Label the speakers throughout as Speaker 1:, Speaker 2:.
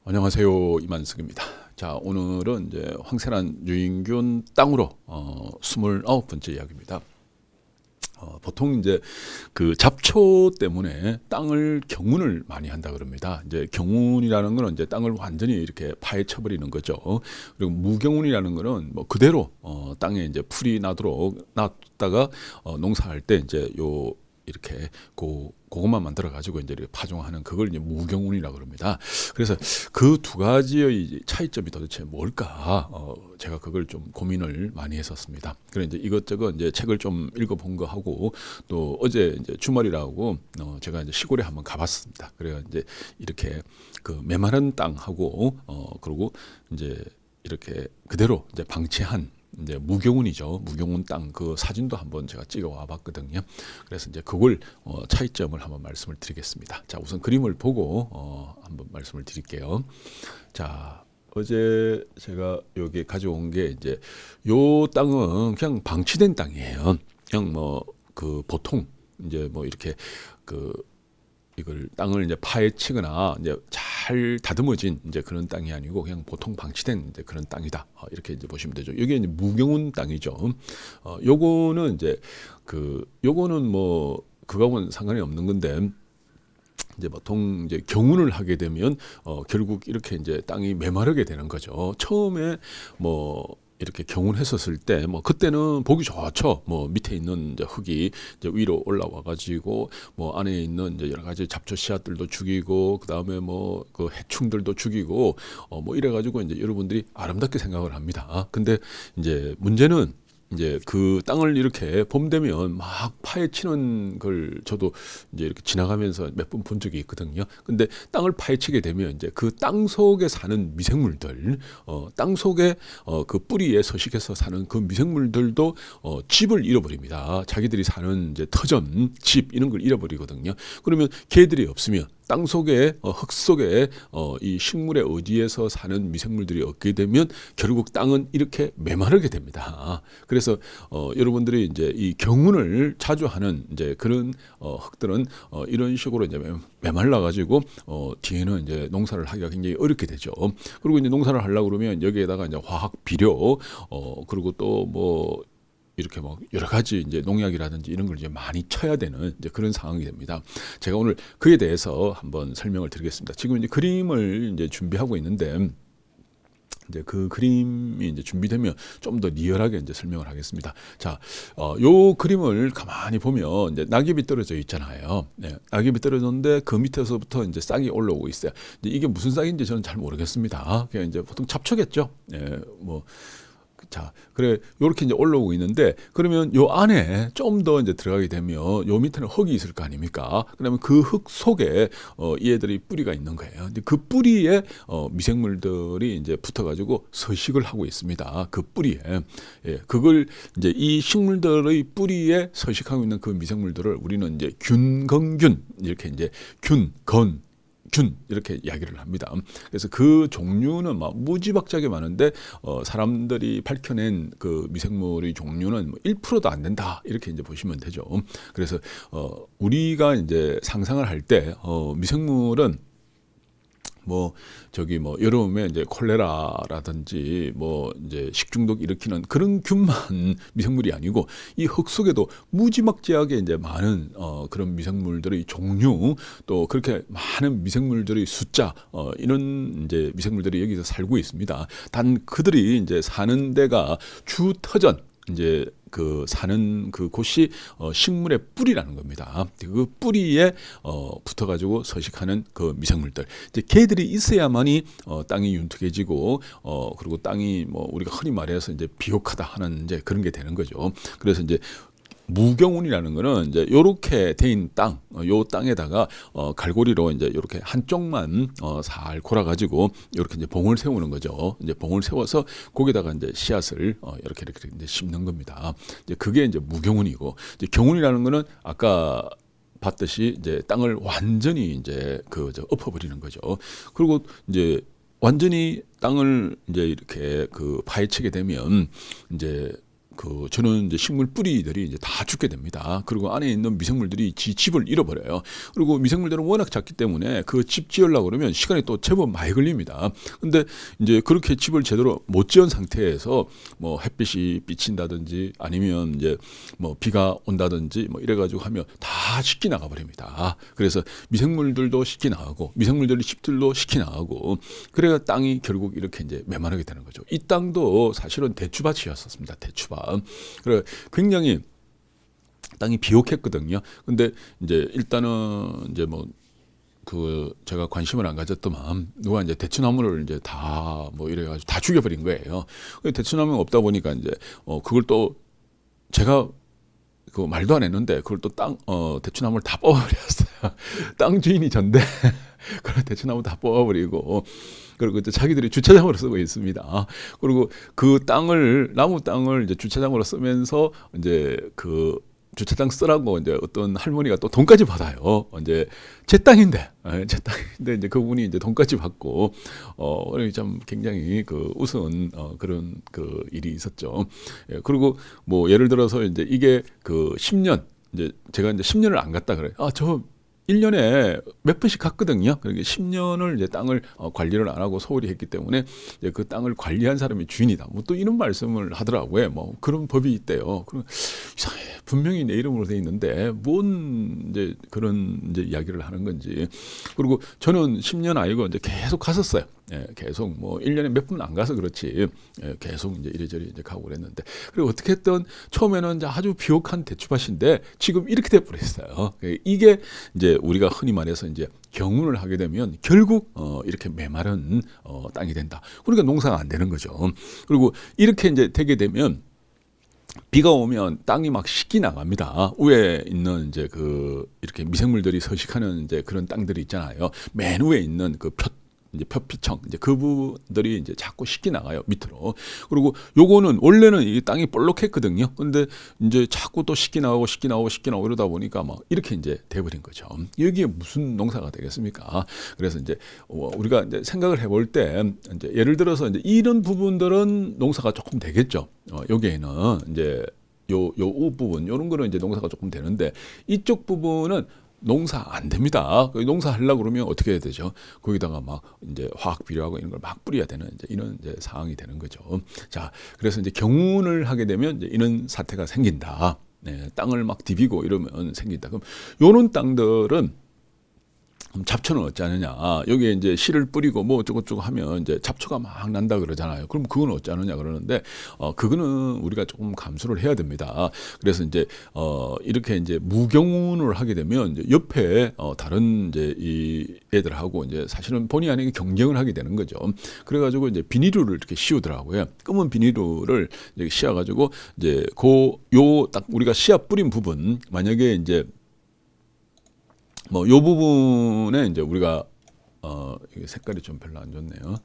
Speaker 1: 안녕하세요, 이만석입니다. 자, 오늘은 이제 황세란 유인균 땅으로 29번째 이야기입니다. 보통 이제 그 잡초 때문에 땅을 경운을 많이 한다 그럽니다. 이제 경운이라는 거는 이제 땅을 완전히 이렇게 파헤쳐 버리는 거죠. 그리고 무경운이라는 거는 뭐 그대로 땅에 이제 풀이 나도록 놔다가 농사할 때 이제 요 이렇게 그것만 만들어 가지고 이제 이렇게 파종하는 그걸 이제 무경운이라고 그럽니다. 그래서 그 두 가지의 차이점이 도대체 뭘까? 제가 그걸 좀 고민을 많이 했었습니다. 그래 이제 이것저것 이제 책을 좀 읽어본 거 하고 또 어제 이제 주말이라고 제가 이제 시골에 한번 가봤습니다. 그래가 이제 이렇게 그 메마른 땅하고 그리고 이제 이렇게 그대로 이제 방치한 이제 무경운이죠. 무경운 땅 그 사진도 한번 제가 찍어 와봤거든요. 그래서 이제 그걸 차이점을 한번 말씀을 드리겠습니다. 자, 우선 그림을 보고 한번 말씀을 드릴게요. 자, 어제 제가 여기 가져온 게 이제 요 땅은 그냥 방치된 땅이에요. 그냥 뭐 그 보통 이제 뭐 이렇게 그 이걸 땅을 이제 파헤치거나 이제 잘 다듬어진 이제 그런 땅이 아니고 그냥 보통 방치된 이제 그런 땅이다. 이렇게 이제 보시면 되죠. 이게 이제 무경운 땅이죠. 요거는 이제 요거는 뭐 그거하고는 상관이 없는 건데 이제 보통 이제 경운을 하게 되면 결국 이렇게 이제 땅이 메마르게 되는 거죠. 처음에 뭐 이렇게 경운했었을 때 뭐 그때는 보기 좋죠. 뭐 밑에 있는 이제 흙이 이제 위로 올라와 가지고 뭐 안에 있는 이제 여러 가지 잡초 씨앗들도 죽이고 그다음에 뭐 그 해충들도 죽이고 뭐 이래 가지고 이제 여러분들이 아름답게 생각을 합니다. 근데 이제 문제는 이제 그 땅을 이렇게 봄 되면 막 파헤치는 걸 저도 이제 이렇게 지나가면서 몇 번 본 적이 있거든요. 근데 땅을 파헤치게 되면 이제 그 땅 속에 사는 미생물들, 땅 속에 그 뿌리에 서식해서 사는 그 미생물들도 집을 잃어버립니다. 자기들이 사는 이제 터전, 집 이런 걸 잃어버리거든요. 그러면 개들이 없으면 땅 속에 흙 속에 이 식물의 어디에서 사는 미생물들이 없게 되면 결국 땅은 이렇게 메마르게 됩니다. 그래서 여러분들이 이제 이 경운을 자주 하는 이제 그런 흙들은 이런 식으로 이제 메말라 가지고 뒤에는 이제 농사를 하기가 굉장히 어렵게 되죠. 그리고 이제 농사를 하려고 그러면 여기에다가 이제 화학 비료 그리고 또 뭐 이렇게 뭐 여러 가지 이제 농약이라든지 이런 걸 이제 많이 쳐야 되는 이제 그런 상황이 됩니다. 제가 오늘 그에 대해서 한번 설명을 드리겠습니다. 지금 이제 그림을 이제 준비하고 있는데 이제 그 그림이 이제 준비되면 좀 더 리얼하게 이제 설명을 하겠습니다. 자, 요 그림을 가만히 보면 이제 낙엽이 떨어져 있잖아요. 네, 낙엽이 떨어졌는데 그 밑에서부터 이제 싹이 올라오고 있어요. 이제 이게 무슨 싹인지 저는 잘 모르겠습니다. 그냥 이제 보통 잡초겠죠. 네, 뭐. 자, 그래 요렇게 이제 올라오고 있는데 그러면 요 안에 좀 더 이제 들어가게 되면 요 밑에는 흙이 있을 거 아닙니까? 그러면 그 흙 속에 얘들이 뿌리가 있는 거예요. 근데 그 뿌리에 미생물들이 이제 붙어가지고 서식을 하고 있습니다. 그 뿌리에 그걸 이제 이 식물들의 뿌리에 서식하고 있는 그 미생물들을 우리는 이제 균건균 이렇게 이제 균건 균 이렇게 이야기를 합니다. 그래서 그 종류는 막 무지박지하게 많은데 사람들이 밝혀낸 그 미생물의 종류는 1%도 안 된다 이렇게 이제 보시면 되죠. 그래서 우리가 이제 상상을 할 때 미생물은 뭐 저기 뭐 여름에 이제 콜레라라든지 뭐 이제 식중독 일으키는 그런 균만 미생물이 아니고 이 흙 속에도 무지막지하게 이제 많은 그런 미생물들의 종류 또 그렇게 많은 미생물들의 숫자 이런 이제 미생물들이 여기서 살고 있습니다. 단 그들이 이제 사는 데가 주 터전 이제 그 사는 그 곳이 식물의 뿌리라는 겁니다. 그 뿌리에 붙어가지고 서식하는 그 미생물들. 이제 걔들이 있어야만이 땅이 윤택해지고 그리고 땅이 뭐 우리가 흔히 말해서 이제 비옥하다 하는 이제 그런 게 되는 거죠. 그래서 이제 무경운이라는 거는 이제 요렇게 된 땅, 요 땅에다가 갈고리로 이제 요렇게 한쪽만 살 골아 가지고 요렇게 이제 봉을 세우는 거죠. 이제 봉을 세워서 거기다가 이제 씨앗을 이렇게 이제 심는 겁니다. 이제 그게 이제 무경운이고 이제 경운이라는 거는 아까 봤듯이 이제 땅을 완전히 이제 엎어버리는 거죠. 그리고 이제 완전히 땅을 이제 이렇게 그 파헤치게 되면 이제 저는 이제 식물 뿌리들이 이제 다 죽게 됩니다. 그리고 안에 있는 미생물들이 집을 잃어버려요. 그리고 미생물들은 워낙 작기 때문에 그 집 지으려고 그러면 시간이 또 제법 많이 걸립니다. 근데 이제 그렇게 집을 제대로 못 지은 상태에서 뭐 햇빛이 비친다든지 아니면 이제 뭐 비가 온다든지 뭐 이래가지고 하면 다 식기 나가 버립니다. 그래서 미생물들도 식기 나가고 미생물들이 집들도 식기 나가고 그래야 땅이 결국 이렇게 이제 메마르게 되는 거죠. 이 땅도 사실은 대추밭이었습니다. 대추밭. 그래 굉장히 땅이 비옥했거든요. 근데 이제 일단은 이제 뭐 제가 관심을 안 가졌더만 누가 이제 대추나무를 이제 다 뭐 이래가지고 다 죽여버린 거예요. 대추나무가 없다 보니까 이제 그걸 또 제가 그 말도 안 했는데 그걸 또 대추나무를 다 뽑아버렸어요. 땅 주인이 전데 그래 대추나무 다 뽑아버리고 그리고 이제 자기들이 주차장으로 쓰고 있습니다. 그리고 그 나무 땅을 이제 주차장으로 쓰면서 이제 그 주차장 쓰라고 이제 어떤 할머니가 또 돈까지 받아요. 이제 제 땅인데 이제 그분이 이제 돈까지 받고 참 굉장히 그 우스운 그런 그 일이 있었죠. 예, 그리고 뭐 예를 들어서 이제 이게 그 10년 이제 제가 이제 10년을 안 갔다 그래요. 저 1년에 몇 번씩 갔거든요. 그러니까 10년을 이제 땅을 관리를 안 하고 소홀히 했기 때문에 이제 그 땅을 관리한 사람이 주인이다. 뭐 또 이런 말씀을 하더라고요. 뭐 그런 법이 있대요. 그럼 이상해. 분명히 내 이름으로 돼 있는데 뭔 이제 그런 이제 이야기를 하는 건지. 그리고 저는 10년 아니고 이제 계속 갔었어요. 예, 계속 뭐 1년에 몇 번 안 가서 그렇지. 예, 계속 이제 이래저래 이제 가고 그랬는데. 그리고 어떻게 했든 처음에는 이제 아주 비옥한 대추밭인데 지금 이렇게 돼 버렸어요. 이게 이제 우리가 흔히 말해서 이제 경운을 하게 되면 결국 이렇게 메마른 땅이 된다. 그러니까 농사가 안 되는 거죠. 그리고 이렇게 이제 되게 되면 비가 오면 땅이 막 식기 나갑니다. 위에 있는 이제 이렇게 미생물들이 서식하는 이제 그런 땅들이 있잖아요. 맨 위에 있는 이제 표피청 이제 그 부분들이 이제 자꾸 식기 나가요 밑으로. 그리고 요거는 원래는 이 땅이 볼록했거든요. 근데 이제 자꾸 또 식기 나오고 이러다 보니까 막 이렇게 이제 돼버린 거죠. 여기에 무슨 농사가 되겠습니까? 그래서 이제 우리가 이제 생각을 해볼 때 이제 예를 들어서 이제 이런 부분들은 농사가 조금 되겠죠. 여기에는 이제 요 부분 이런 거는 이제 농사가 조금 되는데 이쪽 부분은 농사 안 됩니다. 농사 하려고 그러면 어떻게 해야 되죠? 거기다가 막 이제 화학 비료하고 이런 걸 막 뿌려야 되는 이제 이런 이제 상황이 되는 거죠. 자, 그래서 이제 경운을 하게 되면 이제 이런 사태가 생긴다. 네, 땅을 막 디비고 이러면 생긴다. 그럼 요런 땅들은 잡초는 어찌하느냐. 여기에 이제 씨를 뿌리고 뭐 어쩌고저쩌고 하면 이제 잡초가 막 난다 그러잖아요. 그럼 그건 어찌하느냐 그러는데, 그거는 우리가 조금 감수를 해야 됩니다. 그래서 이제, 이렇게 이제 무경운을 하게 되면 이제 옆에, 다른 이제 이 애들하고 이제 사실은 본의 아니게 경쟁을 하게 되는 거죠. 그래가지고 이제 비닐을 이렇게 씌우더라고요. 검은 비닐을 이제 씌워가지고 이제 딱 우리가 씨앗 뿌린 부분, 만약에 이제 뭐 요 부분에 이제 우리가 이게 색깔이 좀 별로 안 좋네요.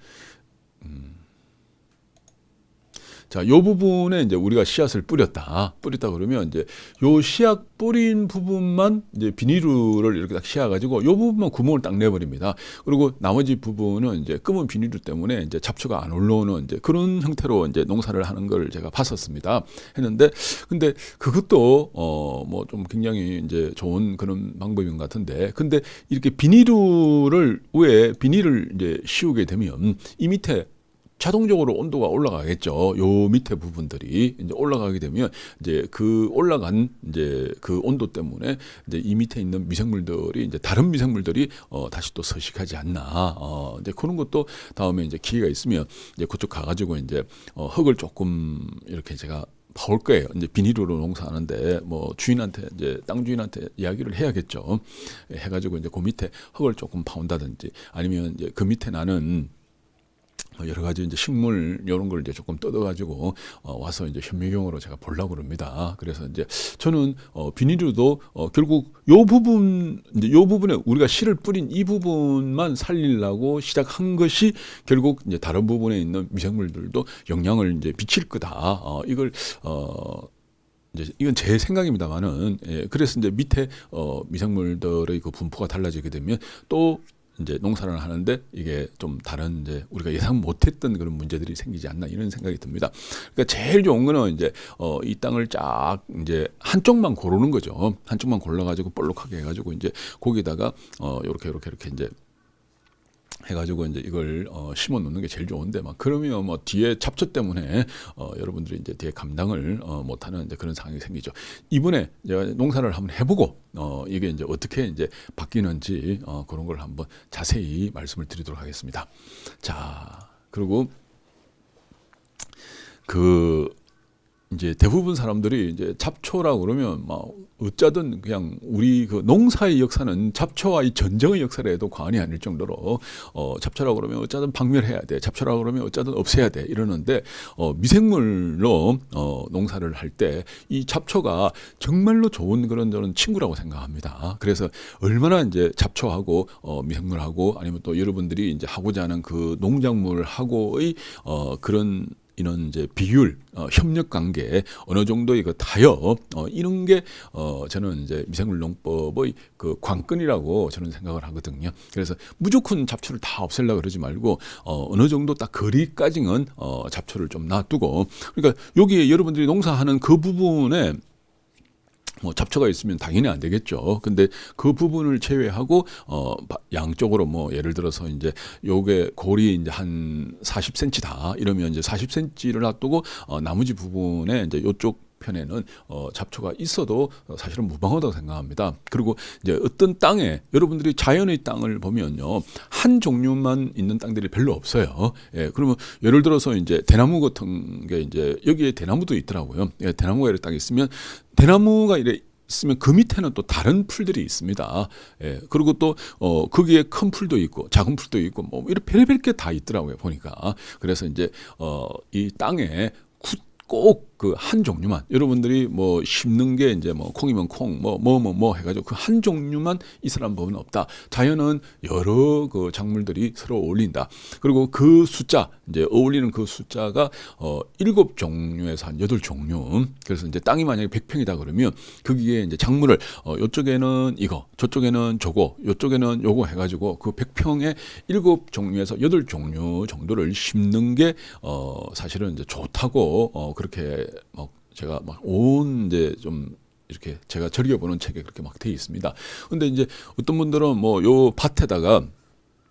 Speaker 1: 자, 요 부분에 이제 우리가 씨앗을 뿌렸다 그러면 이제 요 씨앗 뿌린 부분만 이제 비닐을 이렇게 딱 씌워가지고 요 부분만 구멍을 딱 내버립니다. 그리고 나머지 부분은 이제 검은 비닐 때문에 이제 잡초가 안 올라오는 이제 그런 형태로 이제 농사를 하는 걸 제가 봤었습니다. 근데 그것도 뭐 좀 굉장히 이제 좋은 그런 방법인 것 같은데, 근데 이렇게 위에 비닐을 이제 씌우게 되면 이 밑에 자동적으로 온도가 올라가겠죠. 요 밑에 부분들이 이제 올라가게 되면 이제 그 올라간 이제 그 온도 때문에 이제 이 밑에 있는 미생물들이 이제 다른 미생물들이 다시 또 서식하지 않나. 이제 그런 것도 다음에 이제 기회가 있으면 이제 그쪽 가가지고 이제 흙을 조금 이렇게 제가 파올 거예요. 이제 비닐으로 농사하는데 뭐 주인한테 이제 땅 주인한테 이야기를 해야겠죠. 해가지고 이제 그 밑에 흙을 조금 파온다든지 아니면 이제 그 밑에 나는 여러 가지 이제 식물 이런 걸 이제 조금 뜯어가지고 와서 이제 현미경으로 제가 보려고 그럽니다. 그래서 이제 저는 비닐도 결국 요 부분에 우리가 씨를 뿌린 이 부분만 살리려고 시작한 것이 결국 이제 다른 부분에 있는 미생물들도 영향을 이제 미칠 거다. 이제 이건 제 생각입니다만은 그래서 이제 밑에 미생물들의 그 분포가 달라지게 되면 또 이제 농사를 하는데 이게 좀 다른 이제 우리가 예상 못했던 그런 문제들이 생기지 않나 이런 생각이 듭니다. 그러니까 제일 좋은 거는 이제 이 땅을 쫙 이제 한쪽만 고르는 거죠. 한쪽만 골라가지고 볼록하게 해가지고 이제 거기다가 요렇게 이제 해가지고 이제 이걸 심어 놓는 게 제일 좋은데 막 그러면 뭐 뒤에 잡초 때문에 여러분들이 이제 뒤에 감당을 못하는 이제 그런 상황이 생기죠. 이번에 제가 농사를 한번 해보고 이게 이제 어떻게 이제 바뀌는지 그런 걸 한번 자세히 말씀을 드리도록 하겠습니다. 자, 그리고 이제 대부분 사람들이 이제 잡초라고 그러면 막 어쩌든 그냥 우리 그 농사의 역사는 잡초와 이 전쟁의 역사를 해도 과언이 아닐 정도로 잡초라고 그러면 어쩌든 박멸해야 돼. 잡초라고 그러면 어쩌든 없애야 돼. 이러는데 미생물로 농사를 할 때 이 잡초가 정말로 좋은 그런 저는 친구라고 생각합니다. 그래서 얼마나 이제 잡초하고 미생물하고 아니면 또 여러분들이 이제 하고자 하는 그 농작물하고의 그런 이런 이제 비율, 협력 관계, 어느 정도의 그 타협, 이런 게 저는 이제 미생물 농법의 그 관건이라고 저는 생각을 하거든요. 그래서 무조건 잡초를 다 없애려고 그러지 말고 어느 정도 딱 거리까지는 잡초를 좀 놔두고, 그러니까 여기에 여러분들이 농사하는 그 부분에 뭐 잡초가 있으면 당연히 안 되겠죠. 근데 그 부분을 제외하고 양쪽으로 뭐 예를 들어서 이제 요게 골이 이제 한 40cm다 이러면 이제 40cm를 놔두고 나머지 부분에 이제 요쪽 편에는 잡초가 있어도 사실은 무방하다고 생각합니다. 그리고 이제 어떤 땅에 여러분들이 자연의 땅을 보면요, 한 종류만 있는 땅들이 별로 없어요. 예, 그러면 예를 들어서 이제 대나무 같은 게 이제 여기에 대나무도 있더라고요. 예, 대나무가 이렇게 딱 있으면 대나무가 이래 있으면 그 밑에는 또 다른 풀들이 있습니다. 예, 그리고 또 거기에 큰 풀도 있고 작은 풀도 있고 뭐 이렇게 별의별 게 다 있더라고요 보니까. 그래서 이제 이 땅에 꼭 그 한 종류만 여러분들이 뭐 심는 게 이제 뭐 콩이면 콩 뭐 해가지고 그 한 종류만 있으라는 법은 없다. 자연은 여러 그 작물들이 서로 어울린다. 그리고 그 숫자 이제 어울리는 그 숫자가 7종류에서 한 8종류. 그래서 이제 땅이 만약에 100평이다 그러면 거기에 이제 작물을 요쪽에는 이거, 저쪽에는 저거, 요쪽에는 요거 해가지고 그 100평에 7종류에서 8종류 정도를 심는 게 사실은 이제 좋다고 그렇게 막 제가 막 온 이제 좀 이렇게 제가 즐겨보는 책에 그렇게 막 돼 있습니다. 근데 이제 어떤 분들은 뭐 요 밭에다가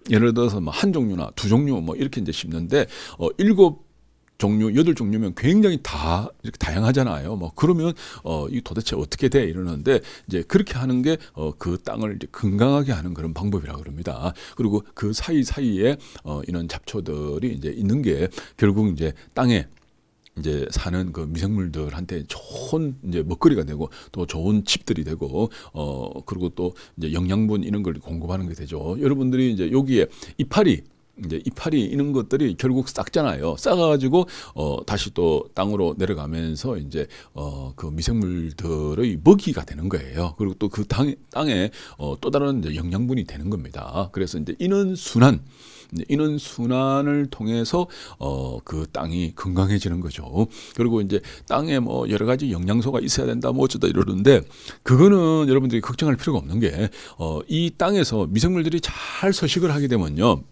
Speaker 1: 예를 들어서 뭐 한 종류나 두 종류 뭐 이렇게 이제 심는데 7종류, 8종류면 굉장히 다 이렇게 다양하잖아요. 뭐 그러면 이 도대체 어떻게 돼 이러는데 이제 그렇게 하는 게 그 땅을 이제 건강하게 하는 그런 방법이라고 그럽니다. 그리고 그 사이사이에 이런 잡초들이 이제 있는 게 결국 이제 땅에 이제 사는 그 미생물들한테 좋은 이제 먹거리가 되고 또 좋은 칩들이 되고 그리고 또 이제 영양분 이런 걸 공급하는 게 되죠. 여러분들이 이제 여기에 이파리 이런 것들이 결국 싹잖아요. 싹가지고 다시 또 땅으로 내려가면서 이제 그 미생물들의 먹이가 되는 거예요. 그리고 또 그 땅에 또 다른 이제 영양분이 되는 겁니다. 그래서 이제 이런 순환을 통해서 그 땅이 건강해지는 거죠. 그리고 이제 땅에 뭐 여러 가지 영양소가 있어야 된다 뭐 어쩌다 이러는데 그거는 여러분들이 걱정할 필요가 없는 게 이 땅에서 미생물들이 잘 서식을 하게 되면요.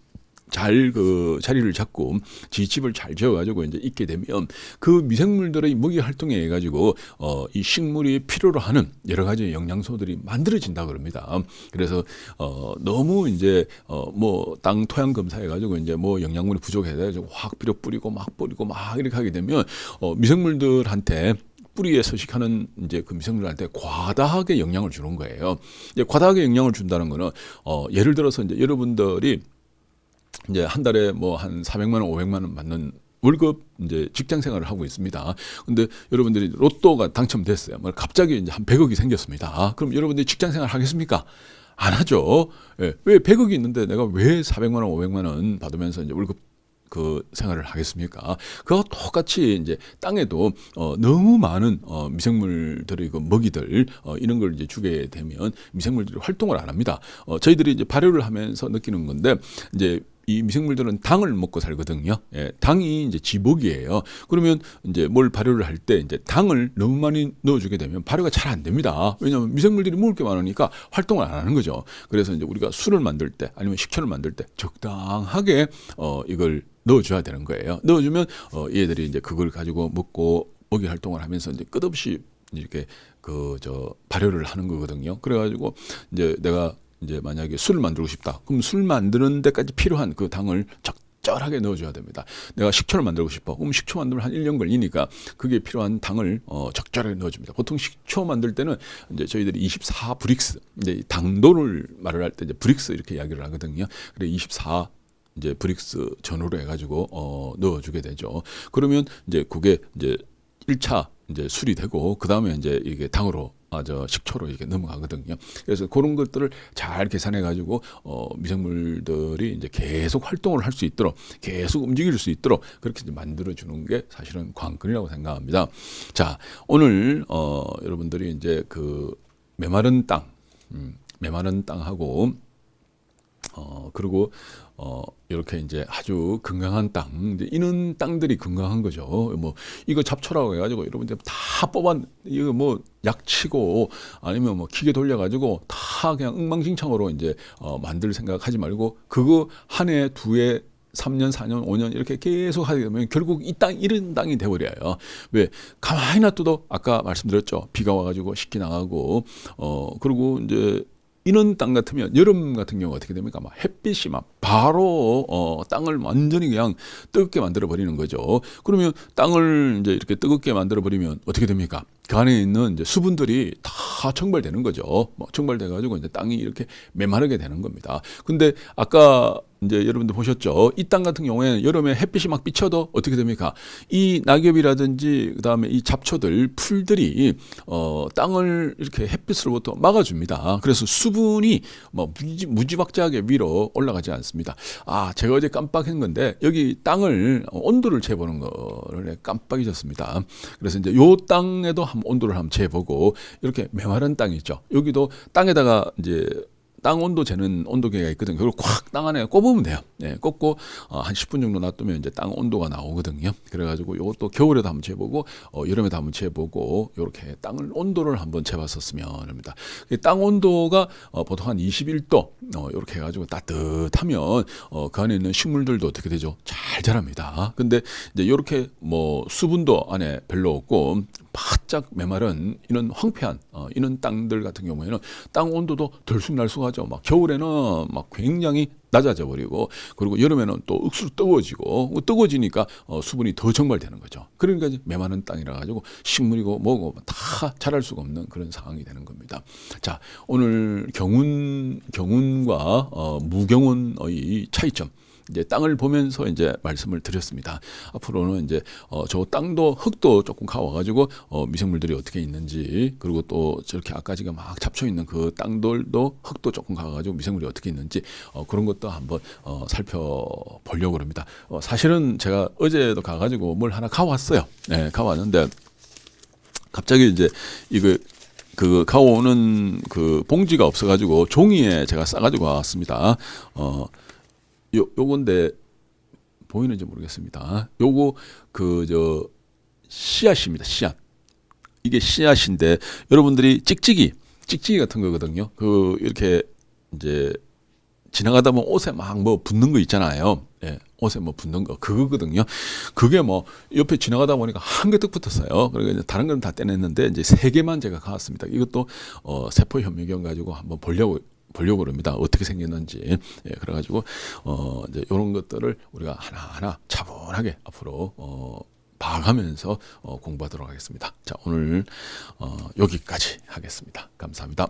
Speaker 1: 잘 그 자리를 잡고 지집을 잘 지어가지고 이제 있게 되면 그 미생물들의 먹이 활동에 의해 가지고 이 식물이 필요로 하는 여러 가지 영양소들이 만들어진다 그럽니다. 그래서 너무 이제 뭐 땅 토양 검사해 가지고 이제 뭐 영양분이 부족해가지고 확 뿌리고 막 이렇게 하게 되면 미생물들한테 뿌리에 서식하는 이제 그 미생물한테 과다하게 영향을 주는 거예요. 이제 과다하게 영향을 준다는 거는 예를 들어서 이제 여러분들이 이제 한 달에 뭐 한 400만 원, 500만 원 받는 월급 이제 직장 생활을 하고 있습니다. 근데 여러분들이 로또가 당첨됐어요. 뭐 갑자기 이제 한 100억이 생겼습니다. 그럼 여러분들이 직장 생활 하겠습니까? 안 하죠. 예. 왜 100억이 있는데 내가 왜 400만 원, 500만 원 받으면서 이제 월급 그 생활을 하겠습니까? 그와 똑같이 이제 땅에도 너무 많은 미생물들의 그 먹이들 이런 걸 이제 주게 되면 미생물들이 활동을 안 합니다. 저희들이 이제 발효를 하면서 느끼는 건데 이제 이 미생물들은 당을 먹고 살거든요. 예, 당이 이제 지복이에요. 그러면 이제 뭘 발효를 할 때 이제 당을 너무 많이 넣어주게 되면 발효가 잘 안 됩니다. 왜냐하면 미생물들이 먹을 게 많으니까 활동을 안 하는 거죠. 그래서 이제 우리가 술을 만들 때 아니면 식초를 만들 때 적당하게 이걸 넣어줘야 되는 거예요. 넣어주면 얘들이 이제 그걸 가지고 먹고 먹이 활동을 하면서 이제 끝없이 이렇게 발효를 하는 거거든요. 그래가지고 이제 내가 이제 만약에 술을 만들고 싶다. 그럼 술 만드는 데까지 필요한 그 당을 적절하게 넣어줘야 됩니다. 내가 식초를 만들고 싶어. 그럼 식초 만들면 한 1년 걸리니까 그게 필요한 당을 적절하게 넣어줍니다. 보통 식초 만들 때는 이제 저희들이 24 브릭스, 이제 당도를 말을 할 때 이제 브릭스 이렇게 이야기를 하거든요. 그래 24 이제 브릭스 전후로 해가지고 넣어주게 되죠. 그러면 이제 그게 이제 1차 이제 술이 되고 그 다음에 이제 이게 당으로 식초로 이렇게 넘어가거든요. 그래서 그런 것들을 잘 계산해 가지고 미생물들이 이제 계속 활동을 할 수 있도록 계속 움직일 수 있도록 그렇게 이제 만들어 주는 게 사실은 관건이라고 생각합니다. 자, 오늘 여러분들이 이제 그 메마른 땅하고 그리고 이렇게 이제 아주 건강한 땅, 이제 이런 땅들이 건강한 거죠. 뭐 이거 잡초라고 해가지고 여러분들 다 이거 뭐 약치고 아니면 뭐 기계 돌려가지고 다 그냥 엉망진창으로 이제 만들 생각하지 말고 그거 한 해, 두 해, 3년, 4년, 5년 이렇게 계속 하게 되면 결국 이 땅 이런 땅이 돼버려요. 왜 가만히 놔둬도 아까 말씀드렸죠. 비가 와가지고 식기 나가고 그리고 이제 이런 땅 같으면 여름 같은 경우 어떻게 됩니까? 막 햇빛이 막 바로 땅을 완전히 그냥 뜨겁게 만들어 버리는 거죠. 그러면 땅을 이제 이렇게 뜨겁게 만들어 버리면 어떻게 됩니까? 그 안에 있는 이제 수분들이 다 증발되는 거죠. 증발돼 가지고 이제 땅이 이렇게 메마르게 되는 겁니다. 근데 아까 이제 여러분들 보셨죠? 이 땅 같은 경우에는 여름에 햇빛이 막 비쳐도 어떻게 됩니까? 이 낙엽이라든지 그다음에 이 잡초들, 풀들이 땅을 이렇게 햇빛으로부터 막아줍니다. 그래서 수분이 뭐 무지막지하게 위로 올라가지 않습니다. 제가 어제 깜빡한 건데 여기 땅을 온도를 재보는 거를 깜빡 잊었습니다. 그래서 이제 요 땅에도 한번 온도를 한번 재보고 이렇게 메마른 땅이 있죠. 여기도 땅에다가 이제 땅 온도 재는 온도계가 있거든요. 그걸 콱 땅 안에 꼽으면 돼요. 네, 꼽고 한 10분 정도 놔두면 이제 땅 온도가 나오거든요. 그래가지고 이것도 겨울에도 한번 재보고 여름에도 한번 재보고 이렇게 땅을 온도를 한번 재봤었으면 합니다. 땅 온도가 보통 한 21도 이렇게 해가지고 따뜻하면 그 안에 있는 식물들도 어떻게 되죠? 잘 자랍니다. 근데 이제 이렇게 뭐 수분도 안에 별로 없고 바짝 메마른 이런 황폐한 이런 땅들 같은 경우에는 땅 온도도 들쑥날쑥하죠. 막 겨울에는 막 굉장히 낮아져 버리고 그리고 여름에는 또 억수로 뜨거워지니까 수분이 더 증발되는 거죠. 그러니까 이제 메마른 땅이라 가지고 식물이고 뭐고 다 자랄 수가 없는 그런 상황이 되는 겁니다. 자, 오늘 경운과 무경운의 차이점. 이제 땅을 보면서 이제 말씀을 드렸습니다. 앞으로는 이제 저 땅도 흙도 조금 가와가지고 미생물들이 어떻게 있는지 그리고 또 저렇게 아까 지금 막 잡초 있는 그 땅들도 흙도 조금 가가지고 미생물이 어떻게 있는지 그런 것도 한번 살펴보려고 합니다. 사실은 제가 어제도 가가지고 뭘 하나 가왔어요. 네, 가왔는데 갑자기 이제 그 가오는 그 봉지가 없어가지고 종이에 제가 싸가지고 왔습니다. 요건데 보이는지 모르겠습니다. 요거 씨앗입니다. 씨앗. 이게 씨앗인데 여러분들이 찍찍이 같은 거거든요. 이렇게 이제 지나가다 보면 옷에 막 뭐 붙는 거 있잖아요. 예, 옷에 뭐 붙는 거 그거거든요. 그게 뭐 옆에 지나가다 보니까 한 개 뜩 붙었어요. 그러니까 이제 다른 건 다 떼냈는데 이제 3개만 제가 가왔습니다. 이것도 세포 현미경 가지고 한번 보려고 합니다. 어떻게 생겼는지. 예, 그래가지고 이제 이런 것들을 우리가 하나하나 차분하게 앞으로 봐가면서 공부하도록 하겠습니다. 자, 오늘 여기까지 하겠습니다. 감사합니다.